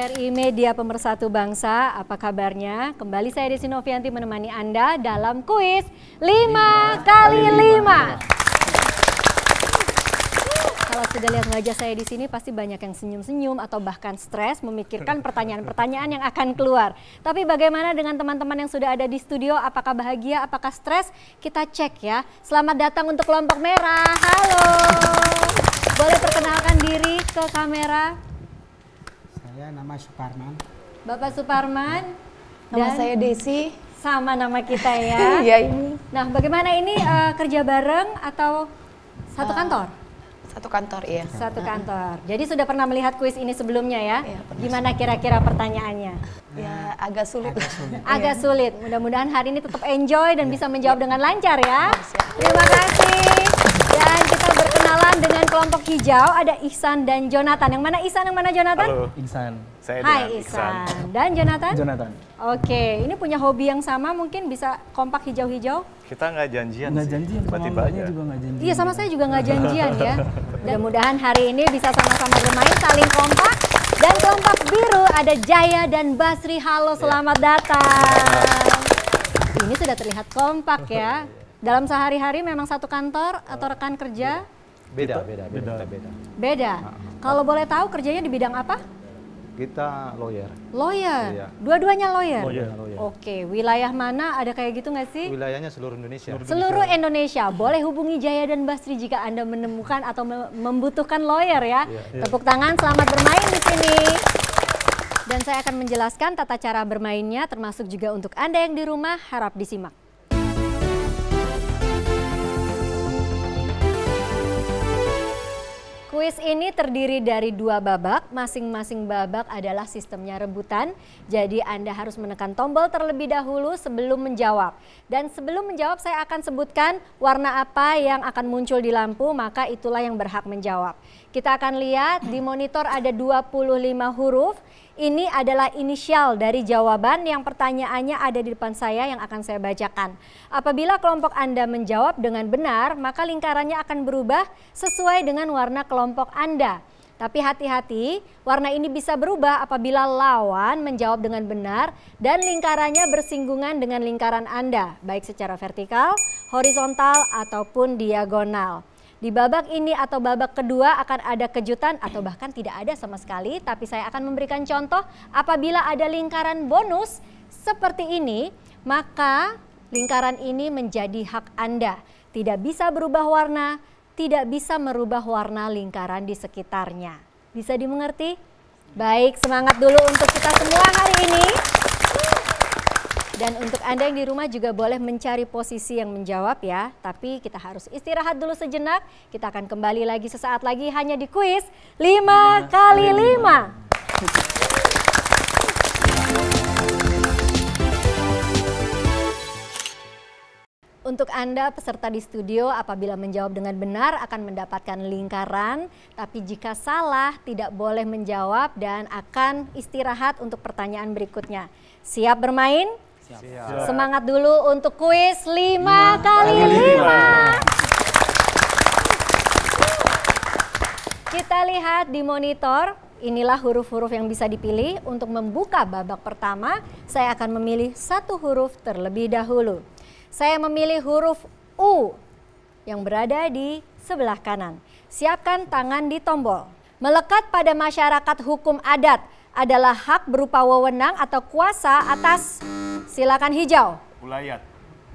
RRI Media Pemersatu Bangsa, apa kabarnya? Kembali saya Desi Novianti menemani Anda dalam kuis 5 kali 5. Kalau sudah lihat wajah saya di sini pasti banyak yang senyum-senyum atau bahkan stres memikirkan pertanyaan-pertanyaan yang akan keluar. Tapi bagaimana dengan teman-teman yang sudah ada di studio? Apakah bahagia, apakah stres? Kita cek ya. Selamat datang untuk kelompok merah. Halo. Boleh perkenalkan diri ke kamera? Saya nama Suparman. Bapak Suparman. Nama saya Desi. Sama nama kita ya. Iya ini. Nah, bagaimana ini kerja bareng atau satu kantor? Satu kantor, iya. Satu kantor. Jadi sudah pernah melihat kuis ini sebelumnya ya? Iya, Gimana kira-kira pertanyaannya? Ya agak sulit. Agak sulit. Mudah-mudahan hari ini tetap enjoy dan bisa menjawab dengan lancar ya. Terima kasih. Dan kita berkenalan dengan kelompok hijau, ada Ihsan dan Jonathan. Yang mana Ihsan, yang mana Jonathan? Halo, Ihsan. saya Hai dengan Ihsan. Dan Jonathan? Jonathan. Oke, ini punya hobi yang sama, mungkin bisa kompak hijau-hijau? Kita nggak janjian Nggak sih, janjian, tiba-tiba sama mbaknya aja. juga nggak janjian. Iya, sama saya juga nggak janjian ya. Mudah-mudahan hari ini bisa sama-sama bermain, saling kompak. Dan kelompok biru ada Jaya dan Basri. Halo, selamat datang. Ini sudah terlihat kompak ya. Dalam sehari-hari memang satu kantor atau rekan kerja? Beda. Beda. Kalau boleh tahu kerjanya di bidang apa? Kita lawyer. Lawyer. Iya. Dua-duanya lawyer. Lawyer. Oke, wilayah mana ada kayak gitu nggak sih? Wilayahnya seluruh Indonesia. Seluruh Indonesia. Boleh hubungi Jaya dan Basri jika Anda menemukan atau membutuhkan lawyer ya. Tepuk tangan, selamat bermain di sini. Dan saya akan menjelaskan tata cara bermainnya termasuk juga untuk Anda yang di rumah, harap disimak. Kuis ini terdiri dari 2 babak, masing-masing babak adalah sistemnya rebutan. Jadi Anda harus menekan tombol terlebih dahulu sebelum menjawab. Dan sebelum menjawab saya akan sebutkan warna apa yang akan muncul di lampu, maka itulah yang berhak menjawab. Kita akan lihat di monitor ada 25 huruf. Ini adalah inisial dari jawaban yang pertanyaannya ada di depan saya yang akan saya bacakan. Apabila kelompok Anda menjawab dengan benar, maka lingkarannya akan berubah sesuai dengan warna kelompok Anda. Tapi hati-hati, warna ini bisa berubah apabila lawan menjawab dengan benar dan lingkarannya bersinggungan dengan lingkaran Anda, baik secara vertikal, horizontal, ataupun diagonal. Di babak ini atau babak kedua akan ada kejutan atau bahkan tidak ada sama sekali, tapi saya akan memberikan contoh apabila ada lingkaran bonus seperti ini, maka lingkaran ini menjadi hak Anda. Tidak bisa berubah warna, tidak bisa merubah warna lingkaran di sekitarnya. Bisa dimengerti? Baik, semangat dulu untuk kita semua hari ini. Dan untuk Anda yang di rumah juga boleh mencari posisi yang menjawab ya. Tapi kita harus istirahat dulu sejenak. Kita akan kembali lagi sesaat lagi hanya di kuis 5 kali 5. Untuk Anda peserta di studio apabila menjawab dengan benar akan mendapatkan lingkaran. Tapi jika salah tidak boleh menjawab dan akan istirahat untuk pertanyaan berikutnya. Siap bermain? Siap. Semangat dulu untuk kuis 5 kali 5. Kita lihat di monitor, inilah huruf-huruf yang bisa dipilih. Untuk membuka babak pertama, saya akan memilih satu huruf terlebih dahulu. Saya memilih huruf U yang berada di sebelah kanan. Siapkan tangan di tombol. Melekat pada masyarakat hukum adat adalah hak berupa wewenang atau kuasa atas, silakan hijau. Ulayat.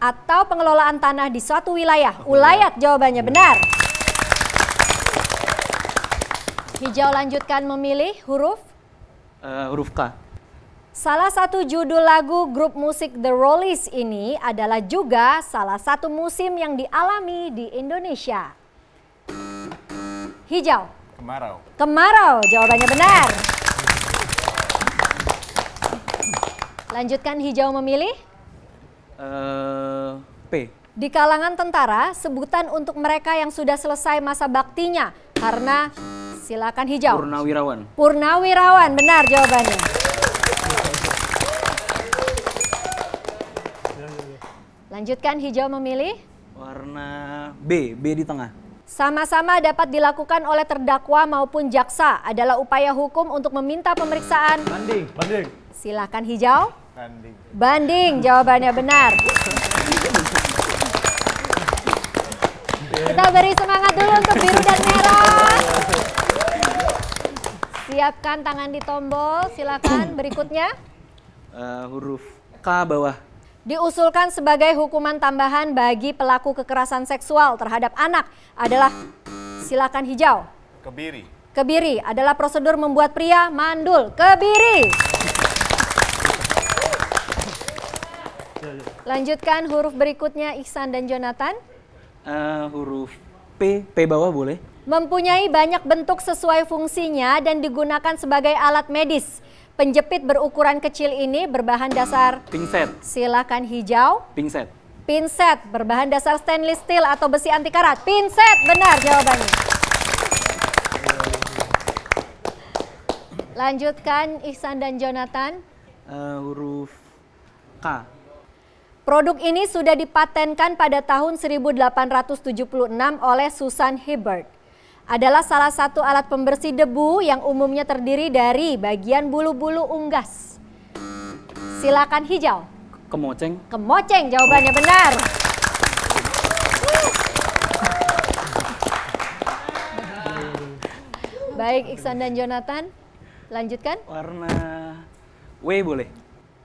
Atau pengelolaan tanah di suatu wilayah. Ulayat jawabannya benar. Hijau lanjutkan memilih huruf. Huruf K. Salah satu judul lagu grup musik The Rollies ini adalah juga salah satu musim yang dialami di Indonesia. Hijau. Kemarau. Kemarau, jawabannya benar. Lanjutkan hijau memilih. P. Di kalangan tentara, sebutan untuk mereka yang sudah selesai masa baktinya. Karena silakan hijau. Purnawirawan. Purnawirawan, benar jawabannya. Lanjutkan hijau memilih. Warna B. B di tengah. Sama-sama dapat dilakukan oleh terdakwa maupun jaksa adalah upaya hukum untuk meminta pemeriksaan. Banding. Banding. Silakan hijau. Banding. Banding, jawabannya benar. Kita beri semangat dulu untuk biru dan merah. Siapkan tangan di tombol, silakan berikutnya. Huruf K bawah. Diusulkan sebagai hukuman tambahan bagi pelaku kekerasan seksual terhadap anak adalah, silakan hijau. Kebiri. Kebiri adalah prosedur membuat pria mandul. Kebiri. Lanjutkan huruf berikutnya Ihsan dan Jonathan. Huruf P bawah boleh. Mempunyai banyak bentuk sesuai fungsinya dan digunakan sebagai alat medis. Penjepit berukuran kecil ini berbahan dasar, Pinset. silakan hijau. Pinset. Pinset berbahan dasar stainless steel atau besi anti karat. Pinset, benar jawabannya. Lanjutkan Ihsan dan Jonathan. Huruf K. Produk ini sudah dipatenkan pada tahun 1876 oleh Susan Hibbert. Adalah salah satu alat pembersih debu yang umumnya terdiri dari bagian bulu-bulu unggas. Silakan hijau. Kemoceng. Kemoceng, jawabannya benar. Baik, Ihsan dan Jonathan, lanjutkan. Warna W boleh.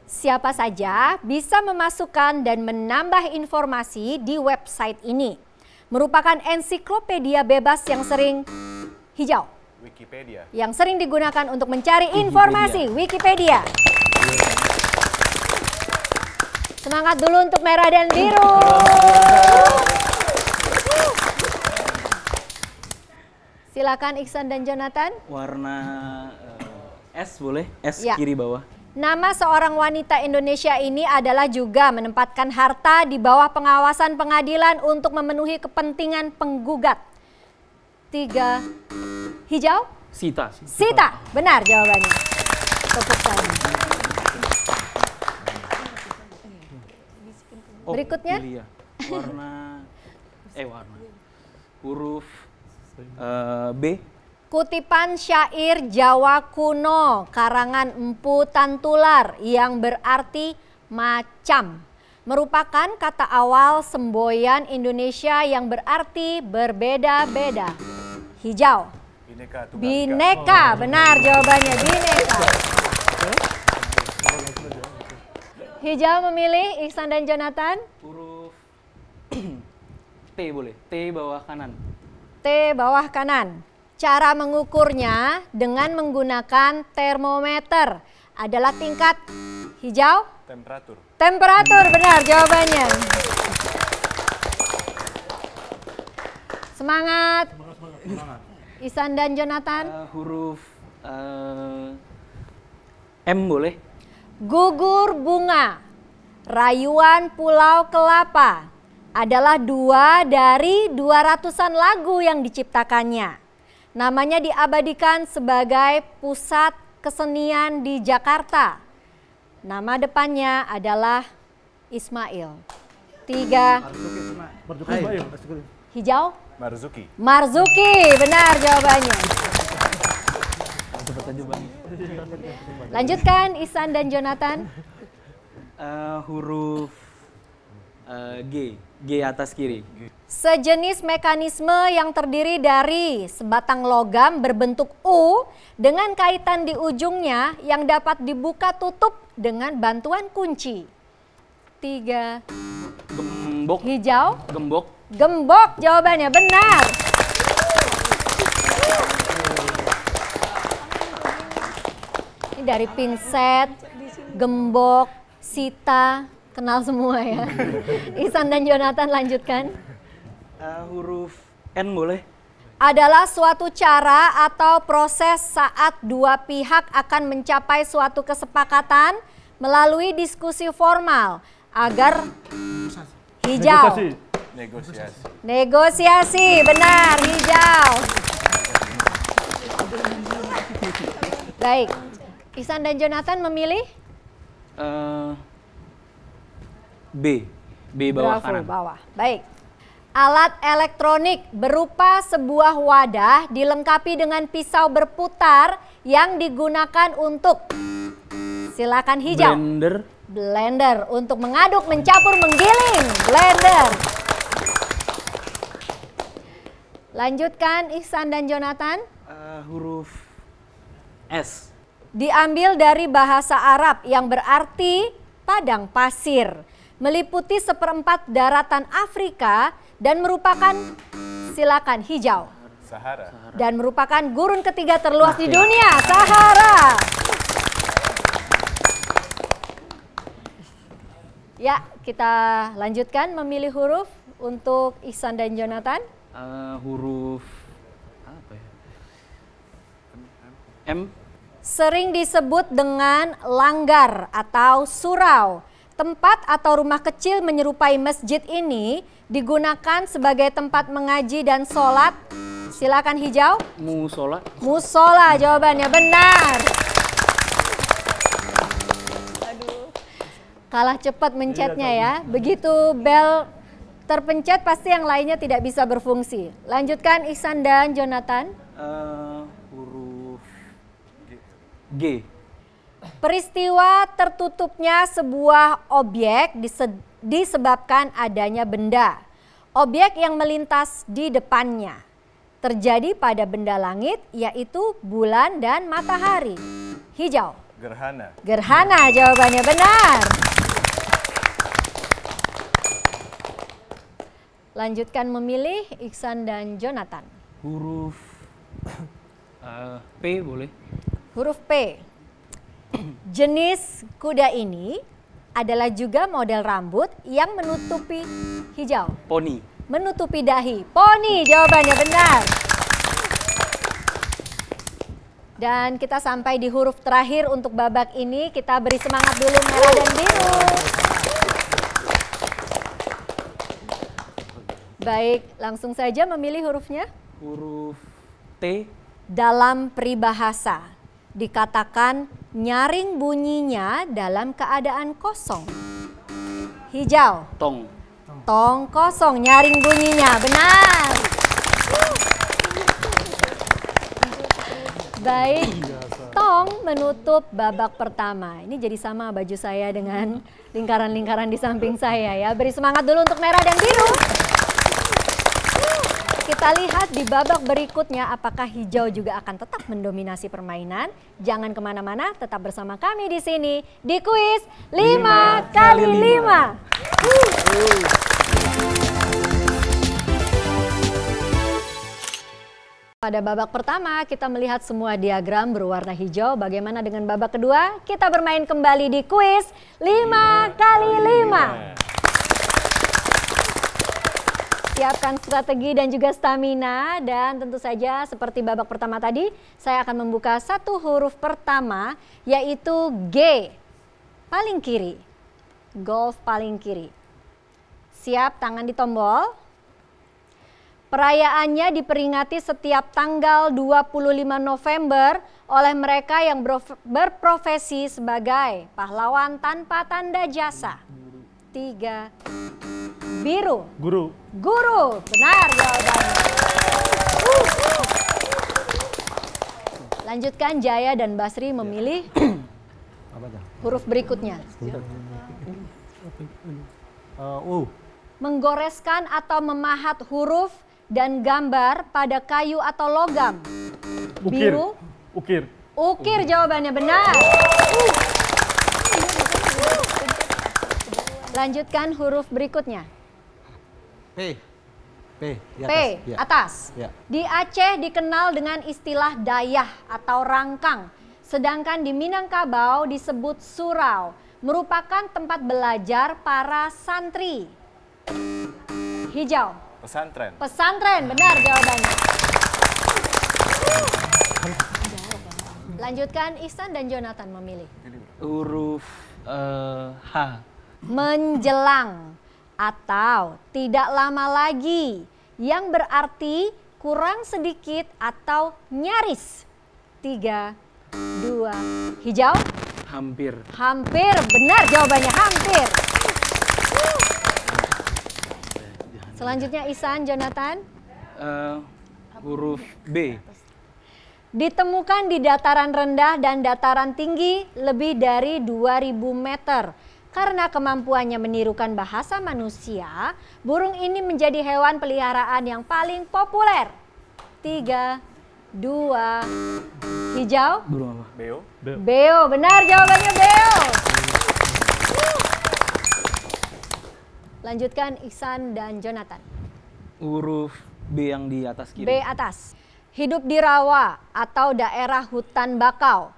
Siapa saja bisa memasukkan dan menambah informasi di website ini. Merupakan ensiklopedia bebas yang sering hijau. Wikipedia. Yang sering digunakan untuk mencari informasi, Wikipedia. Semangat dulu untuk merah dan biru. Silakan Ihsan dan Jonathan. Warna S boleh. S Ya. kiri bawah. Nama seorang wanita Indonesia ini adalah juga menempatkan harta di bawah pengawasan pengadilan untuk memenuhi kepentingan penggugat. 3, hijau. Sita. Sita, benar jawabannya. Tepuk tangan. Berikutnya. Yulia. Warna. Huruf B. Kutipan syair Jawa kuno karangan Empu Tantular yang berarti macam. Merupakan kata awal semboyan Indonesia yang berarti berbeda-beda. Hijau. Bineka, benar jawabannya bineka. Hijau memilih Ihsan dan Jonathan. Huruf T boleh. T bawah kanan. T bawah kanan. Cara mengukurnya dengan menggunakan termometer adalah tingkat hijau. Temperatur. Temperatur, benar jawabannya. Semangat. Ihsan dan Jonathan. Huruf M boleh. Gugur bunga, rayuan Pulau Kelapa adalah 2 dari 200-an lagu yang diciptakannya. Namanya diabadikan sebagai pusat kesenian di Jakarta. Nama depannya adalah Ismail. 3, hijau. Marzuki. Marzuki, benar jawabannya. Lanjutkan Ihsan dan Jonathan. Huruf G. G atas kiri. Sejenis mekanisme yang terdiri dari sebatang logam berbentuk U dengan kaitan di ujungnya yang dapat dibuka tutup dengan bantuan kunci. 3, Gembok. hijau. Gembok. Gembok, jawabannya benar. Ini dari pinset, gembok, sita, kenal semua ya. Ihsan dan Jonathan lanjutkan. Huruf N boleh. Adalah suatu cara atau proses saat dua pihak akan mencapai suatu kesepakatan melalui diskusi formal agar hijau. Negosiasi. Negosiasi, benar, hijau. Baik, Ihsan dan Jonathan memilih B. B bawah Bravo, kanan. bawah. Baik. Alat elektronik berupa sebuah wadah dilengkapi dengan pisau berputar yang digunakan untuk, silakan hijau. Blender. Blender untuk mengaduk, mencampur, menggiling. Blender. Lanjutkan Ihsan dan Jonathan. Huruf S. Diambil dari bahasa Arab yang berarti padang pasir. Meliputi 1/4 daratan Afrika dan merupakan, silakan hijau. Sahara. Dan merupakan gurun ketiga terluas di dunia, Sahara. Ya, kita lanjutkan memilih huruf untuk Ihsan dan Jonathan. Huruf apa ya? M. Sering disebut dengan langgar atau surau. Tempat atau rumah kecil menyerupai masjid ini digunakan sebagai tempat mengaji dan sholat. Silakan hijau. Musola. Musola, jawabannya benar. Kalah cepat mencetnya ya. Begitu bel terpencet pasti yang lainnya tidak bisa berfungsi. Lanjutkan Ihsan dan Jonathan. Huruf G. Peristiwa tertutupnya sebuah objek disebabkan adanya benda. Objek yang melintas di depannya. Terjadi pada benda langit yaitu bulan dan matahari. Hijau. Gerhana. Gerhana, jawabannya benar. Lanjutkan memilih Ihsan dan Jonathan. Huruf P boleh. Huruf P. Jenis kuda ini adalah juga model rambut yang menutupi, hijau, Poni. menutupi dahi. Poni, jawabannya benar. Dan kita sampai di huruf terakhir untuk babak ini. Kita beri semangat dulu merah dan biru. Baik, langsung saja memilih hurufnya. Huruf T. Dalam peribahasa dikatakan nyaring bunyinya dalam keadaan kosong. Hijau. Tong. Tong kosong, nyaring bunyinya. Benar. Baik, tong menutup babak pertama. Ini jadi sama baju saya dengan lingkaran-lingkaran di samping saya ya. Beri semangat dulu untuk merah dan biru. Kita lihat di babak berikutnya apakah hijau juga akan tetap mendominasi permainan. Jangan kemana-mana, tetap bersama kami di sini di kuis 5 kali 5. Pada babak pertama kita melihat semua diagram berwarna hijau. Bagaimana dengan babak kedua? Kita bermain kembali di kuis 5 kali 5. Siapkan strategi dan juga stamina, dan tentu saja seperti babak pertama tadi, saya akan membuka satu huruf pertama yaitu G, paling kiri, golf paling kiri. Siap, tangan di tombol. Perayaannya diperingati setiap tanggal 25 November oleh mereka yang berprofesi sebagai pahlawan tanpa tanda jasa. 3, biru. Guru. Guru, benar jawabannya. Lanjutkan Jaya dan Basri memilih huruf berikutnya. Menggoreskan atau memahat huruf dan gambar pada kayu atau logam. Ukir. Biru. Ukir. Ukir, jawabannya benar. Lanjutkan huruf berikutnya. P. P. Di P, atas. Ya. atas. Ya. Di Aceh dikenal dengan istilah dayah atau rangkang. Sedangkan di Minangkabau disebut surau. Merupakan tempat belajar para santri. Hijau. Pesantren. Pesantren, benar jawabannya. Lanjutkan Ihsan dan Jonathan memilih. Huruf H. Menjelang atau tidak lama lagi, yang berarti kurang sedikit atau nyaris. 3, 2, hijau. Hampir. Hampir, benar jawabannya, hampir. Selanjutnya Ihsan, Jonathan. Huruf B. Ditemukan di dataran rendah dan dataran tinggi lebih dari 2000 meter. Karena kemampuannya menirukan bahasa manusia, burung ini menjadi hewan peliharaan yang paling populer. 3, 2, hijau. Burung apa? Beo. Beo, benar jawabannya beo. Lanjutkan Ihsan dan Jonathan. Huruf B yang di atas kiri. B atas. Hidup di rawa atau daerah hutan bakau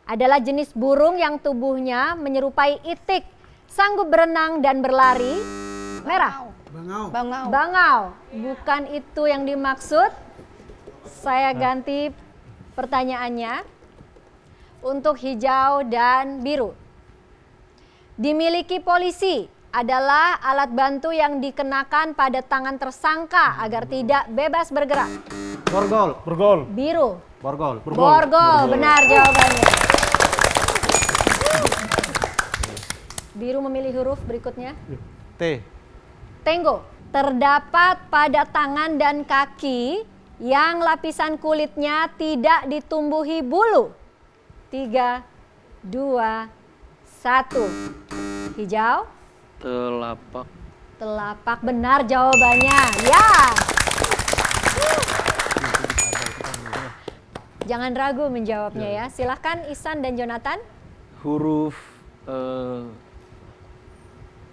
adalah jenis burung yang tubuhnya menyerupai itik, sanggup berenang dan berlari. Merah. Bangau. Bangau. Bangau. Bukan itu yang dimaksud. Saya ganti pertanyaannya untuk hijau dan biru. Dimiliki polisi adalah alat bantu yang dikenakan pada tangan tersangka agar tidak bebas bergerak. Borgol. Biru. Borgol. Borgol, benar jawabannya. Biru memilih huruf berikutnya. T. Tenggo. Terdapat pada tangan dan kaki yang lapisan kulitnya tidak ditumbuhi bulu. 3, 2, 1. Hijau. Telapak. Telapak, benar jawabannya. Ya. Jangan ragu menjawabnya ya. Silahkan Ihsan dan Jonathan. Huruf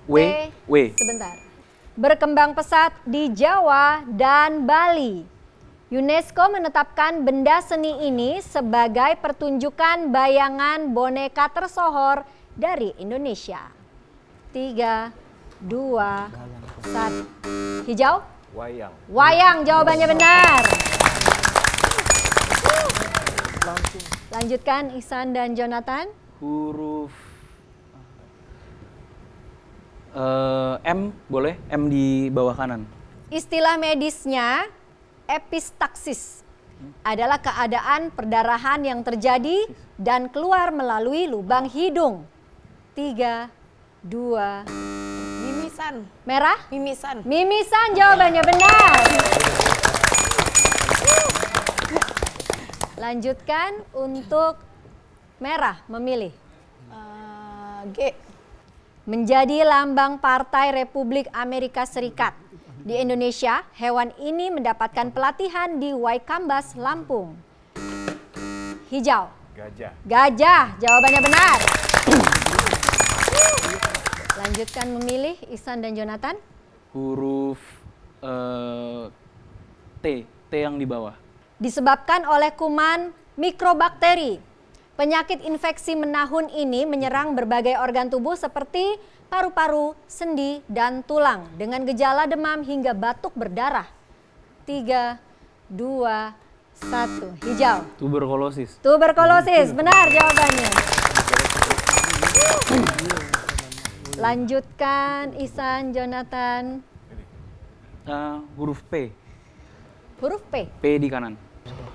W. W. Sebentar. Berkembang pesat di Jawa dan Bali. UNESCO menetapkan benda seni ini sebagai pertunjukan bayangan boneka tersohor dari Indonesia. 3, 2, 1. Hijau. Wayang. Wayang, jawabannya benar. Lanjutkan Ihsan dan Jonathan. Huruf M, boleh? M di bawah kanan. Istilah medisnya epistaksis adalah keadaan perdarahan yang terjadi dan keluar melalui lubang hidung. 3, 2, Mimisan. merah. Mimisan. Mimisan, jawabannya benar. Lanjutkan untuk merah memilih. G. Menjadi lambang Partai Republik Amerika Serikat. Di Indonesia, hewan ini mendapatkan pelatihan di Waikambas, Lampung. Hijau. Gajah. Gajah, jawabannya benar. Lanjutkan memilih Ihsan dan Jonathan. Huruf T. T yang di bawah. Disebabkan oleh kuman mikrobakteri. Penyakit infeksi menahun ini menyerang berbagai organ tubuh seperti paru-paru, sendi, dan tulang dengan gejala demam hingga batuk berdarah. 3, 2, 1. Hijau. Tuberkulosis. Tuberkulosis, benar jawabannya. Lanjutkan Ihsan, Jonathan. Huruf P. Huruf P. P di kanan.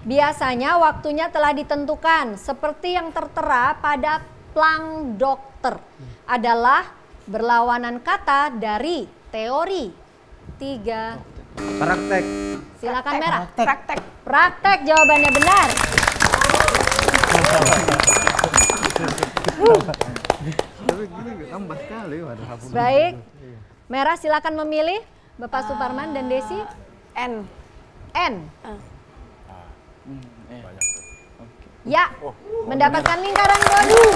Biasanya waktunya telah ditentukan seperti yang tertera pada plang dokter. Adalah berlawanan kata dari teori. 3. Praktek. Silakan merah. Praktek. Praktek, jawabannya benar. Tapi gini tambah sekali. Baik. Merah silakan memilih. Bapak Suparman dan Desi. N. N. Banyak tuh. Ya, mendapatkan lingkaran bonus.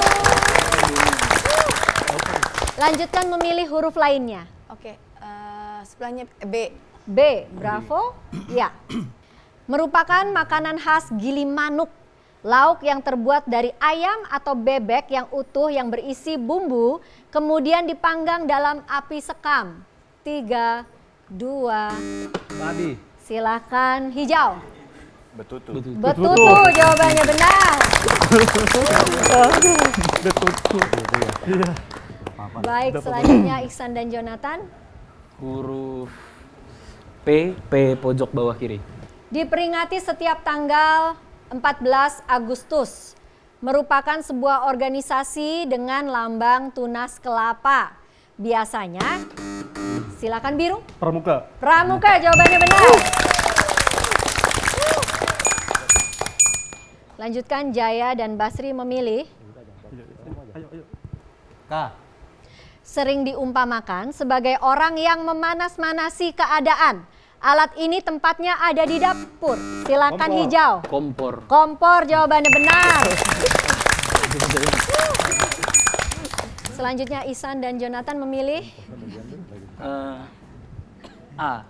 Lanjutkan memilih huruf lainnya. Oke. Sebelahnya B. B, bravo. Ya. Merupakan makanan khas Gilimanuk. Lauk yang terbuat dari ayam atau bebek yang utuh yang berisi bumbu, kemudian dipanggang dalam api sekam. 3, 2, Padi. silakan hijau. Betutu. Betutu, jawabannya benar. Baik, selanjutnya Ihsan dan Jonathan. Huruf P. P pojok bawah kiri. Diperingati setiap tanggal 14 Agustus. Merupakan sebuah organisasi dengan lambang tunas kelapa. Biasanya Silakan biru. Pramuka. Pramuka, jawabannya benar. Lanjutkan, Jaya dan Basri memilih. K. Sering diumpamakan sebagai orang yang memanas-manasi keadaan. Alat ini tempatnya ada di dapur. Silakan Kompor. hijau. Kompor. Kompor, jawabannya benar. Selanjutnya Ihsan dan Jonathan memilih. A.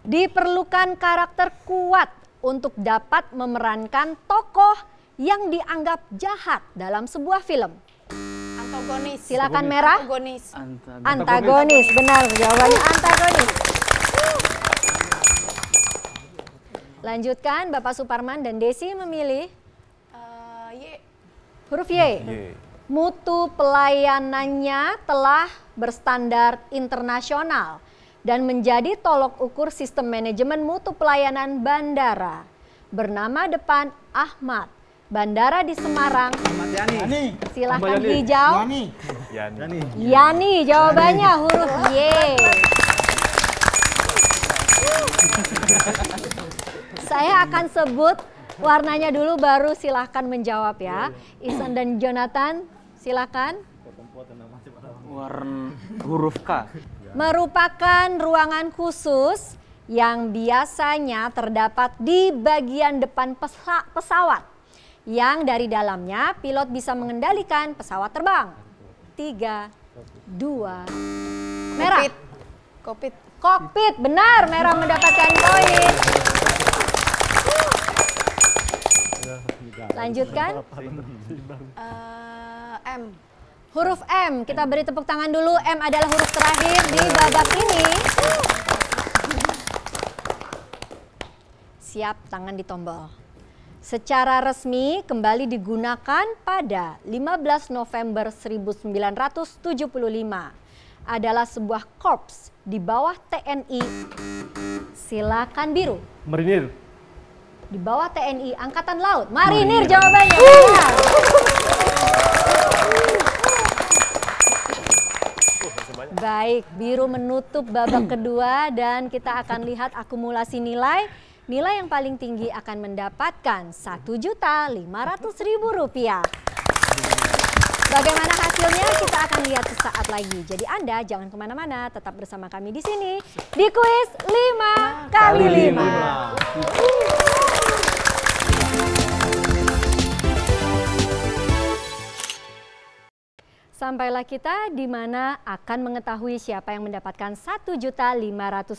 Diperlukan karakter kuat untuk dapat memerankan tokoh yang dianggap jahat dalam sebuah film. Antagonis. Silakan merah. Antagonis. Antagonis, benar jawabannya antagonis. Lanjutkan, Bapak Suparman dan Desi memilih Y. huruf Y. Y. Mutu pelayanannya telah berstandar internasional dan menjadi tolok ukur sistem manajemen mutu pelayanan bandara. Bernama depan Ahmad. Bandara di Semarang. Yani. Silahkan hijau. Yani. Yani, jawabannya huruf Y. Saya akan sebut warnanya dulu baru silahkan menjawab ya. Ihsan dan Jonathan, silahkan. Warna huruf K. Merupakan ruangan khusus yang biasanya terdapat di bagian depan pesawat. Yang dari dalamnya pilot bisa mengendalikan pesawat terbang. 3, 2, merah. Kokpit. Kokpit, benar, merah mendapatkan poin. Lanjutkan. M. Huruf M, kita beri tepuk tangan dulu. M adalah huruf terakhir di babak ini. Siap, tangan di tombol. Secara resmi kembali digunakan pada 15 November 1975. Adalah sebuah korps di bawah TNI. Silakan biru. Marinir. Di bawah TNI Angkatan Laut. Marinir jawabannya. Benar. Baik, biru menutup babak kedua dan kita akan lihat akumulasi nilai. Nilai yang paling tinggi akan mendapatkan Rp1.500.000. Bagaimana hasilnya kita akan lihat sesaat lagi. Jadi Anda jangan kemana-mana, tetap bersama kami di sini di kuis 5x5. Sampailah kita di mana akan mengetahui siapa yang mendapatkan Rp1.500.000.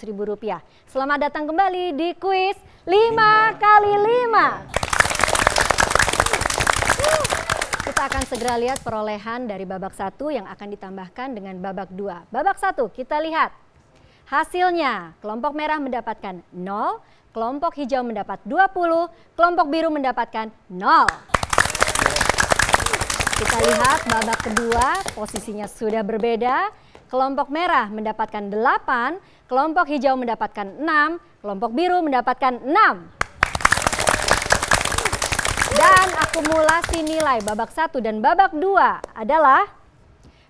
Selamat datang kembali di kuis 5x5. Kita akan segera lihat perolehan dari babak 1 yang akan ditambahkan dengan babak 2. Babak 1 kita lihat hasilnya. Kelompok merah mendapatkan 0, kelompok hijau mendapat 20, kelompok biru mendapatkan 0. Kita lihat babak kedua posisinya sudah berbeda. Kelompok merah mendapatkan 8, kelompok hijau mendapatkan 6, kelompok biru mendapatkan 6. Dan akumulasi nilai babak 1 dan babak 2 adalah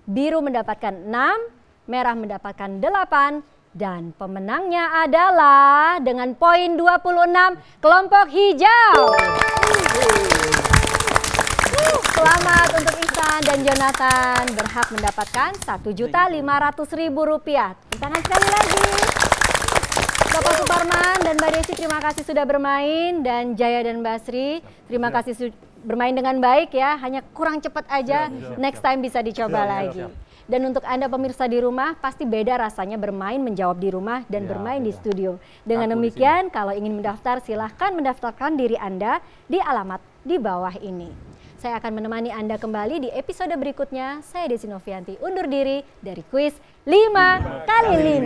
biru mendapatkan 6, merah mendapatkan 8, dan pemenangnya adalah dengan poin 26 kelompok hijau. Selamat untuk Ihsan dan Jonathan, berhak mendapatkan Rp1.500.000. Tepuk tangan sekali lagi. Bapak Suparman dan Mbak Desi, terima kasih sudah bermain, dan Jaya dan Basri, terima kasih bermain dengan baik ya, hanya kurang cepat aja, next time bisa dicoba lagi. Dan untuk Anda pemirsa di rumah, pasti beda rasanya bermain menjawab di rumah dan bermain di studio. Dengan demikian, kalau ingin mendaftar silahkan mendaftarkan diri Anda di alamat di bawah ini. Saya akan menemani Anda kembali di episode berikutnya. Saya Desi Novianti undur diri dari kuis 5x5.